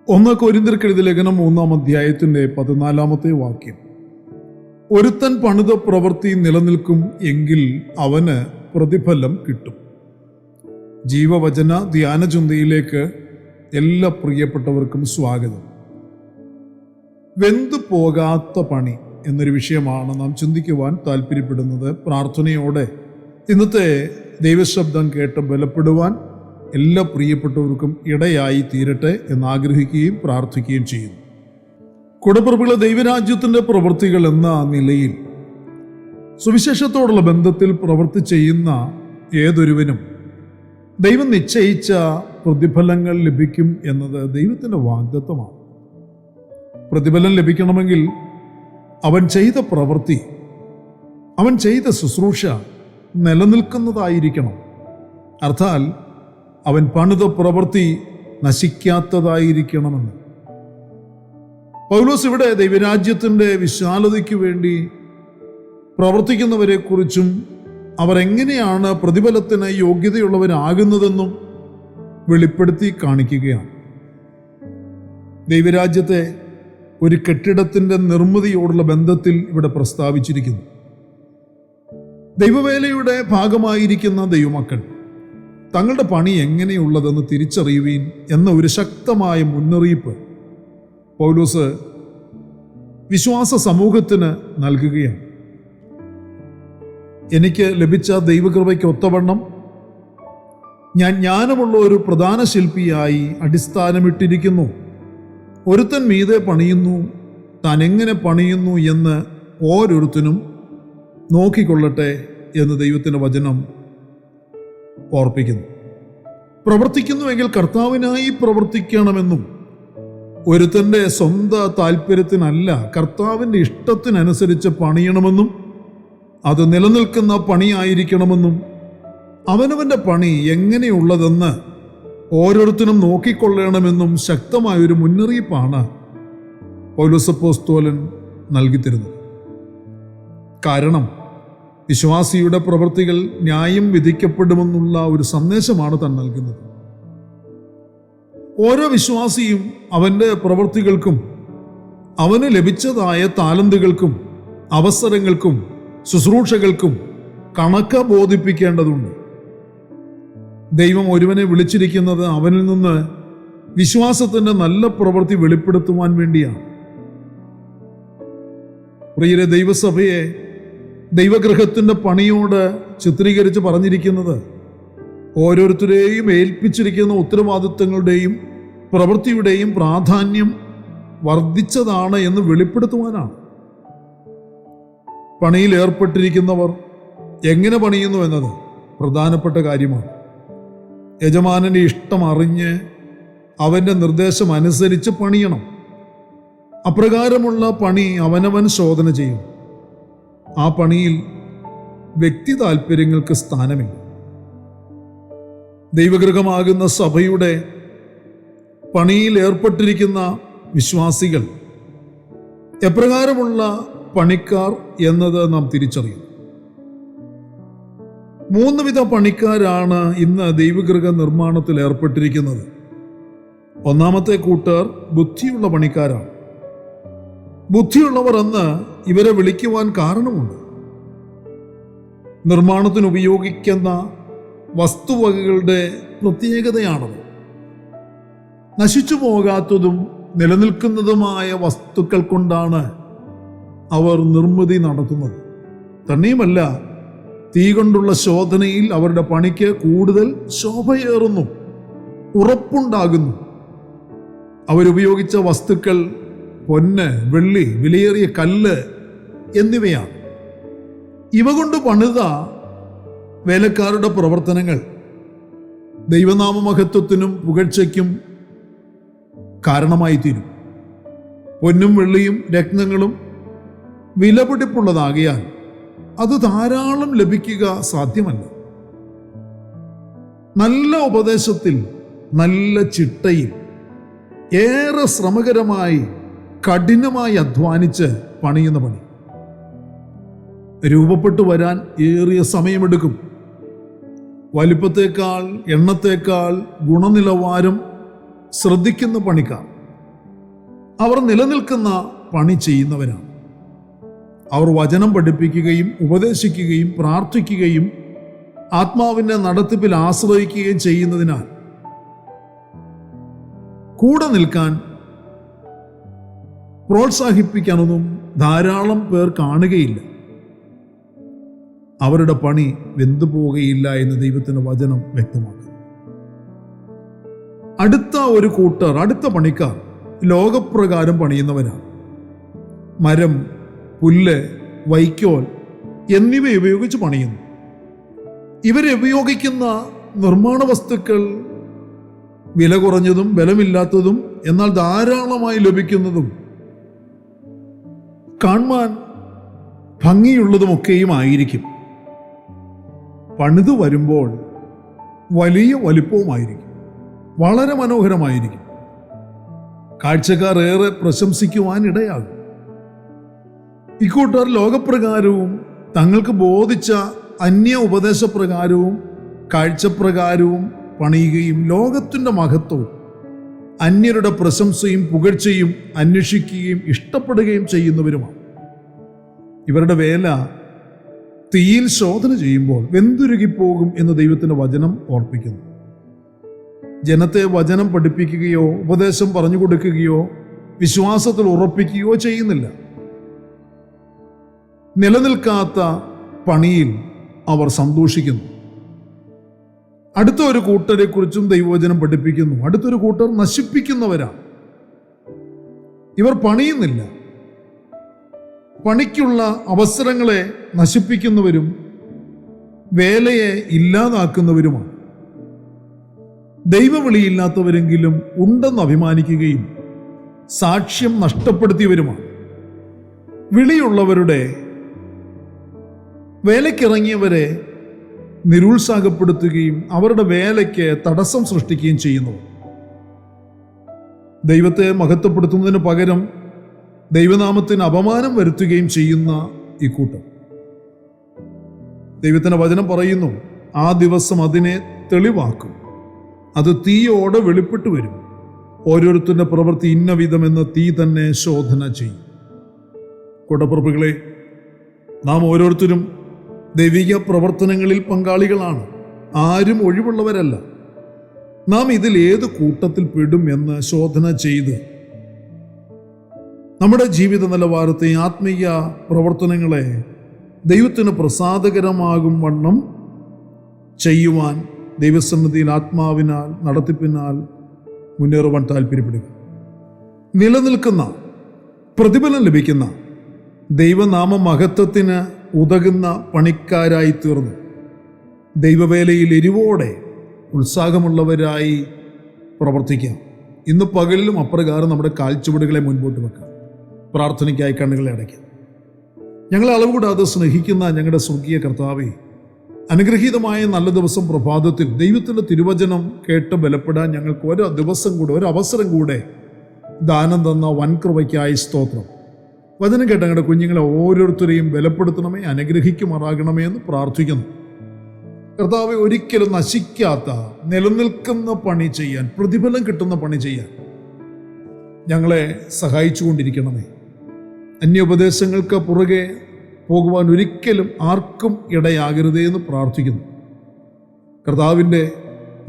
1 കൊരിന്ത്യർക്കെഴുതിയ ലേഖനം 3-ാം അധ്യായത്തിന്റെ 14-ാമത്തെ വാക്യം. ഒരുത്തൻ പണിത പ്രവൃത്തി നിലനിൽക്കും എങ്കിൽ അവന് പ്രതിഫലം കിട്ടും. ജീവവചന ധ്യാന ചിന്തയിലേക്ക് എല്ലാ പ്രിയപ്പെട്ടവർക്കും സ്വാഗതം. വെന്തു പോകാത്ത പണി എന്നൊരു വിഷയമാണ് നാം ചിന്തിക്കുവാൻ താല്പര്യപ്പെടുന്നത്. പ്രാർത്ഥനയോടെ ഇന്നത്തെ ദൈവശബ്ദം കേട്ട് ബലപ്പെടുവാൻ എല്ലാ പ്രിയപ്പെട്ടവർക്കും ഇടയായി തീരട്ടെ എന്നാഗ്രഹിക്കുകയും പ്രാർത്ഥിക്കുകയും ചെയ്യുന്നു. കൂടപ്പിറപ്പുകളെ, ദൈവരാജ്യത്തിൻ്റെ പ്രവൃത്തികൾ എന്ന നിലയിൽ സുവിശേഷത്തോടുള്ള ബന്ധത്തിൽ പ്രവൃത്തി ചെയ്യുന്ന ഏതൊരുവനും ദൈവം നിശ്ചയിച്ച പ്രതിഫലങ്ങൾ ലഭിക്കും എന്നത് ദൈവത്തിൻ്റെ വാഗ്ദത്തമാണ്. പ്രതിഫലം ലഭിക്കണമെങ്കിൽ അവൻ ചെയ്ത പ്രവൃത്തി, അവൻ ചെയ്ത ശുശ്രൂഷ നിലനിൽക്കുന്നതായിരിക്കണം. അർത്ഥാൽ അവൻ പണിത പ്രവൃത്തി നശിക്കാത്തതായിരിക്കണമെന്ന് പൗലോസ് ഇവിടെ ദൈവരാജ്യത്തിൻ്റെ വിശാലതയ്ക്ക് വേണ്ടി പ്രവർത്തിക്കുന്നവരെക്കുറിച്ചും അവർ എങ്ങനെയാണ് പ്രതിഫലത്തിന് യോഗ്യതയുള്ളവരാകുന്നതെന്നും വെളിപ്പെടുത്തി കാണിക്കുകയാണ്. ദൈവരാജ്യത്തെ ഒരു കെട്ടിടത്തിൻ്റെ നിർമ്മിതിയോടുള്ള ബന്ധത്തിൽ ഇവിടെ പ്രസ്താവിച്ചിരിക്കുന്നു. ദൈവവേലയുടെ ഭാഗമായിരിക്കുന്ന ദൈവമക്കൾ തങ്ങളുടെ പണി എങ്ങനെയുള്ളതെന്ന് തിരിച്ചറിയുവീൻ എന്ന ഒരു ശക്തമായ മുന്നറിയിപ്പ് പൗലോസ് വിശ്വാസ സമൂഹത്തിന് നൽകുകയാണ്. എനിക്ക് ലഭിച്ച ദൈവകൃപയ്ക്ക് ഒത്തവണ്ണം ഞാൻ ജ്ഞാനമുള്ള ഒരു പ്രധാന ശില്പിയായി അടിസ്ഥാനമിട്ടിരിക്കുന്നു. ഒരുത്തൻ മീതെ പണിയുന്നു, താൻ എങ്ങനെ പണിയുന്നു എന്ന് ഓരോരുത്തനും നോക്കിക്കൊള്ളട്ടെ എന്ന് ദൈവത്തിൻ്റെ വചനം ഓർപ്പിക്കുന്നു. പ്രവർത്തിക്കുന്നുവെങ്കിൽ കർത്താവിനായി പ്രവർത്തിക്കണമെന്നും ഒരുത്തൻ്റെ സ്വന്തം താല്പര്യത്തിനല്ല കർത്താവിൻ്റെ ഇഷ്ടത്തിനനുസരിച്ച് പണിയണമെന്നും അത് നിലനിൽക്കുന്ന പണിയായിരിക്കണമെന്നും അവനവൻ്റെ പണി എങ്ങനെയുള്ളതെന്ന് ഓരോരുത്തരും നോക്കിക്കൊള്ളണമെന്നും ശക്തമായൊരു മുന്നറിയിപ്പാണ് പൗലോസ് അപ്പോസ്തലൻ നൽകിത്തരുന്നത്. കാരണം വിശ്വാസിയുടെ പ്രവൃത്തികൾ ന്യായം വിധിക്കപ്പെടുമെന്നുള്ള ഒരു സന്ദേശമാണ് താൻ നൽകുന്നത്. ഓരോ വിശ്വാസിയും അവൻ്റെ പ്രവൃത്തികൾക്കും അവന് ലഭിച്ചതായ താലന്തുകൾക്കും അവസരങ്ങൾക്കും ശുശ്രൂഷകൾക്കും കണക്ക് ബോധിപ്പിക്കേണ്ടതുണ്ട്. ദൈവം ഒരുവനെ വിളിച്ചിരിക്കുന്നത് അവനിൽ നിന്ന് വിശ്വാസത്തിൻ്റെ നല്ല പ്രവൃത്തി വെളിപ്പെടുത്തുവാൻ വേണ്ടിയാണ്. പ്രിയരെ, ദൈവസഭയെ ദൈവഗ്രഹത്തിൻ്റെ പണിയോട് ചിത്രീകരിച്ച് പറഞ്ഞിരിക്കുന്നത് ഓരോരുത്തരെയും ഏൽപ്പിച്ചിരിക്കുന്ന ഉത്തരവാദിത്തങ്ങളുടെയും പ്രവൃത്തിയുടെയും പ്രാധാന്യം വർദ്ധിച്ചതാണ് എന്ന് വെളിപ്പെടുത്തുവാനാണ്. പണിയിൽ ഏർപ്പെട്ടിരിക്കുന്നവർ എങ്ങനെ പണിയുന്നു എന്നത് പ്രധാനപ്പെട്ട കാര്യമാണ്. യജമാനൻ്റെ ഇഷ്ടം അറിഞ്ഞ് അവൻ്റെ നിർദ്ദേശം അനുസരിച്ച് പണിയണം. അപ്രകാരമുള്ള പണി അവനവൻ ശോധന ചെയ്യും. ആ പണിയിൽ വ്യക്തി താല്പര്യങ്ങൾക്ക് സ്ഥാനമില്ല. ദൈവഗൃഹമാകുന്ന സഭയുടെ പണിയിൽ ഏർപ്പെട്ടിരിക്കുന്ന വിശ്വാസികൾ എപ്രകാരമുള്ള പണിക്കാർ എന്നത് നാം തിരിച്ചറിയും. 3 വിധ പണിക്കാരാണ് ഇന്ന് ദൈവഗൃഹ നിർമ്മാണത്തിൽ ഏർപ്പെട്ടിരിക്കുന്നത്. ഒന്നാമത്തെ കൂട്ടർ ബുദ്ധിയുള്ള പണിക്കാരാണ്. ബുദ്ധിയുള്ളവർ എന്ന് ഇവരെ വിളിക്കുവാൻ കാരണമുണ്ട്. നിർമ്മാണത്തിന് ഉപയോഗിക്കുന്ന വസ്തുവകകളുടെ പ്രത്യേകതയാണത്. നശിച്ചു പോകാത്തതും നിലനിൽക്കുന്നതുമായ വസ്തുക്കൾ കൊണ്ടാണ് അവർ നിർമ്മിതി നടത്തുന്നത്. തന്നെയുമല്ല, തീ കൊണ്ടുള്ള ശോധനയിൽ അവരുടെ പണിക്ക് കൂടുതൽ ശോഭയേറുന്നു, ഉറപ്പുണ്ടാകുന്നു. അവരുപയോഗിച്ച വസ്തുക്കൾ പൊന്ന്, വെള്ളി, വിലയേറിയ കല്ല് എന്നിവയാണ്. ഇവ കൊണ്ട് പണിത വേലക്കാരുടെ പ്രവർത്തനങ്ങൾ ദൈവനാമമഹത്വത്തിനും പുകഴ്ചയ്ക്കും കാരണമായി തീരും. പൊന്നും വെള്ളിയും രത്നങ്ങളും വിലപിടിപ്പുള്ളതാകിയാൽ അത് ധാരാളം ലഭിക്കുക സാധ്യമല്ല. നല്ല ഉപദേശത്തിൽ, നല്ല ചിട്ടയിൽ, ഏറെ ശ്രമകരമായി കഠിനമായി അധ്വാനിച്ച് പണിയുന്ന പണി രൂപപ്പെട്ടു വരാൻ ഏറിയ സമയമെടുക്കും. വലിപ്പത്തേക്കാൾ എണ്ണത്തേക്കാൾ ഗുണനിലവാരം ശ്രദ്ധിക്കുന്ന പണിക്കാർ അവർ നിലനിൽക്കുന്ന പണി ചെയ്യുന്നവരാണ്. അവർ വചനം പഠിപ്പിക്കുകയും ഉപദേശിക്കുകയും പ്രാർത്ഥിക്കുകയും ആത്മാവിൻ്റെ നടത്തിപ്പിൽ ആശ്രയിക്കുകയും ചെയ്യുന്നതിനാൽ കൂടെ നിൽക്കാൻ, പ്രോത്സാഹിപ്പിക്കാനൊന്നും ധാരാളം പേർ കാണുകയില്ല. അവരുടെ പണി വെന്തുപോകുകയില്ല എന്ന് ദൈവത്തിൻ്റെ വചനം വ്യക്തമാക്കുന്നു. അടുത്ത പണിക്കാർ ലോകപ്രകാരം പണിയുന്നവരാണ്. മരം, പുല്ല്, വൈക്കോൽ എന്നിവ ഉപയോഗിച്ച് പണിയുന്നു. ഇവരെ ഉപയോഗിക്കുന്ന നിർമ്മാണ വസ്തുക്കൾ വില കുറഞ്ഞതും ബലമില്ലാത്തതും എന്നാൽ ധാരാളമായി ലഭിക്കുന്നതും കാണുവാൻ ഭംഗിയുള്ളതുമൊക്കെയും ആയിരിക്കും. പണിതു വരുമ്പോൾ വലിയ വലിപ്പവുമായിരിക്കും, വളരെ മനോഹരമായിരിക്കും. കാഴ്ചക്കാർ ഏറെ പ്രശംസിക്കുവാൻ ഇടയാകും. ഇക്കൂട്ടർ ലോകപ്രകാരവും തങ്ങൾക്ക് ബോധിച്ച അന്യ ഉപദേശപ്രകാരവും കാഴ്ചപ്രകാരവും പണിയുകയും ലോകത്തിൻ്റെ മഹത്വവും അന്യരുടെ പ്രശംസയും പുകഴ്ചയും അന്വേഷിക്കുകയും ഇഷ്ടപ്പെടുകയും ചെയ്യുന്നവരുമാണ്. ഇവരുടെ വേല തീയിൽ ശോധന ചെയ്യുമ്പോൾ വെന്തുരുകിപ്പോകും എന്ന് ദൈവത്തിൻ്റെ വചനം ഓർപ്പിക്കുന്നു. ജനത്തെ വചനം പഠിപ്പിക്കുകയോ ഉപദേശം പറഞ്ഞു കൊടുക്കുകയോ വിശ്വാസത്തിൽ ഉറപ്പിക്കുകയോ ചെയ്യുന്നില്ല. നിലനിൽക്കാത്ത പണിയിൽ അവർ സന്തോഷിക്കുന്നു. അടുത്ത ഒരു കൂട്ടരെ കുറിച്ചും ദൈവവചനം പഠിപ്പിക്കുന്നു. അടുത്തൊരു കൂട്ടർ നശിപ്പിക്കുന്നവരാണ്. ഇവർ പണിയുന്നില്ല, പണിക്കുള്ള അവസരങ്ങളെ നശിപ്പിക്കുന്നവരും വേലയെ ഇല്ലാതാക്കുന്നവരുമാണ്. ദൈവവിളിയില്ലാത്തവരെങ്കിലും ഉണ്ടെന്ന് അഭിമാനിക്കുകയും സാക്ഷ്യം നഷ്ടപ്പെടുത്തിയവരുമാണ്. വിളിയുള്ളവരുടെ വേലയ്ക്കിറങ്ങിയവരെ നിരുത്സാഹപ്പെടുത്തുകയും അവരുടെ വേലയ്ക്ക് തടസ്സം സൃഷ്ടിക്കുകയും ചെയ്യുന്നു. ദൈവത്തെ മഹത്വപ്പെടുത്തുന്നതിന് പകരം ദൈവനാമത്തിന് അപമാനം വരുത്തുകയും ചെയ്യുന്ന ഇക്കൂട്ടർ. ദൈവത്തിന്റെ വചനം പറയുന്നു, ആ ദിവസം അതിനെ തെളിവാക്കും, അത് തീയോടെ വെളിപ്പെട്ടു വരും, ഓരോരുത്തരുടെ പ്രവൃത്തി ഇന്ന വിധമെന്ന് തീ തന്നെ ശോധന ചെയ്യും. കൂടപ്പിറപ്പുകളെ, നാം ഓരോരുത്തരും ദൈവിക പ്രവർത്തനങ്ങളിൽ പങ്കാളികളാണ്. ആരും ഒഴിവുള്ളവരല്ല. നാം ഇതിൽ ഏത് കൂട്ടത്തിൽ പെടും എന്ന് ശോധന ചെയ്ത് നമ്മുടെ ജീവിത നിലവാരത്തെ, ആത്മീയ പ്രവർത്തനങ്ങളെ ദൈവത്തിന് പ്രസാദകരമാകും വണ്ണം ചെയ്യുവാൻ ദൈവസന്നിധിയിൽ ആത്മാവിനാൽ നടത്തിപ്പിനാൽ മുന്നേറുവാൻ താല്പര്യപ്പെടുക. നിലനിൽക്കുന്ന, പ്രതിഫലം ലഭിക്കുന്ന, ദൈവനാമ മഹത്വത്തിന് ഉതകുന്ന പണിക്കാരായി തീർന്നു ദൈവവേലയിൽ എരിവോടെ ഉത്സാഹമുള്ളവരായി പ്രവർത്തിക്കാം. ഇന്ന് പകലിലും അപ്രകാരം നമ്മുടെ കാൽച്ചുവടുകളെ മുൻപോട്ട് വെക്കാം. പ്രാർത്ഥനയ്ക്കായി കണ്ണുകളെ അടയ്ക്കാം. ഞങ്ങളെ അളവ് കൂടാതെ സ്നേഹിക്കുന്ന ഞങ്ങളുടെ സ്വർഗീയ കർത്താവേ, അനുഗ്രഹീതമായ നല്ല ദിവസം പ്രഭാതത്തിൽ ദൈവത്തിൻ്റെ തിരുവചനം കേട്ട് ബലപ്പെടാൻ ഞങ്ങൾക്ക് ഒരു ദിവസം കൂടെ, ഒരു അവസരം കൂടെ ദാനം തന്ന വൻകൃപയ്ക്കായി സ്തോത്രം. വചനം കേട്ട ഞങ്ങളുടെ കുഞ്ഞുങ്ങളെ ഓരോരുത്തരെയും ബലപ്പെടുത്തണമേ, അനുഗ്രഹിക്കുമാറാകണമേ എന്ന് പ്രാർത്ഥിക്കുന്നു. കർത്താവെ, ഒരിക്കലും നശിക്കാത്ത നിലനിൽക്കുന്ന പണി ചെയ്യാൻ, പ്രതിഫലം കിട്ടുന്ന പണി ചെയ്യാൻ ഞങ്ങളെ സഹായിച്ചു കൊണ്ടിരിക്കണമേ. അന്യോപദേശങ്ങൾക്ക് പുറകെ പോകുവാൻ ഒരിക്കലും ആർക്കും ഇടയാകരുതേ എന്ന് പ്രാർത്ഥിക്കുന്നു. കർത്താവിൻ്റെ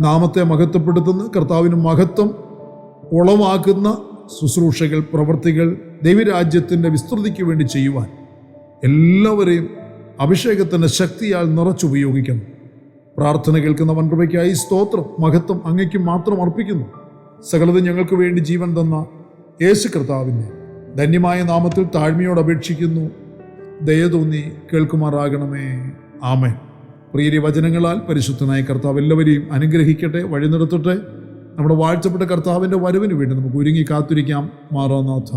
നാമത്തെ മഹത്വപ്പെടുത്തുന്ന, കർത്താവിന് മഹത്വം ഉളവാക്കുന്ന ശുശ്രൂഷകൾ, പ്രവൃത്തികൾ ദൈവരാജ്യത്തിൻ്റെ വിസ്തൃതിക്ക് വേണ്ടി ചെയ്യുവാൻ എല്ലാവരെയും അഭിഷേകത്തിൻ്റെ ശക്തിയാൽ നിറച്ചുപയോഗിക്കണം. പ്രാർത്ഥന കേൾക്കുന്ന വൻകൃപയ്ക്കായി സ്തോത്രം. മഹത്വം അങ്ങയ്ക്ക് മാത്രം അർപ്പിക്കുന്നു. സകലതും ഞങ്ങൾക്ക് വേണ്ടി ജീവൻ തന്ന യേശു കർത്താവിൻ്റെ ധന്യമായ നാമത്തിൽ താഴ്മയോട് അപേക്ഷിക്കുന്നു. ദയ തോന്നി കേൾക്കുമാറാകണമേ. ആമേൻ. പ്രിയ വചനങ്ങളാൽ പരിശുദ്ധനായ കർത്താവ് എല്ലാവരെയും അനുഗ്രഹിക്കട്ടെ, വഴി നടത്തട്ടെ. നമ്മുടെ വാഴ്ചപ്പെട്ട കർത്താവിൻ്റെ വരവിന് വേണ്ടി നമുക്ക് ഒരുങ്ങി കാത്തിരിക്കാം. മാറാനാഥ.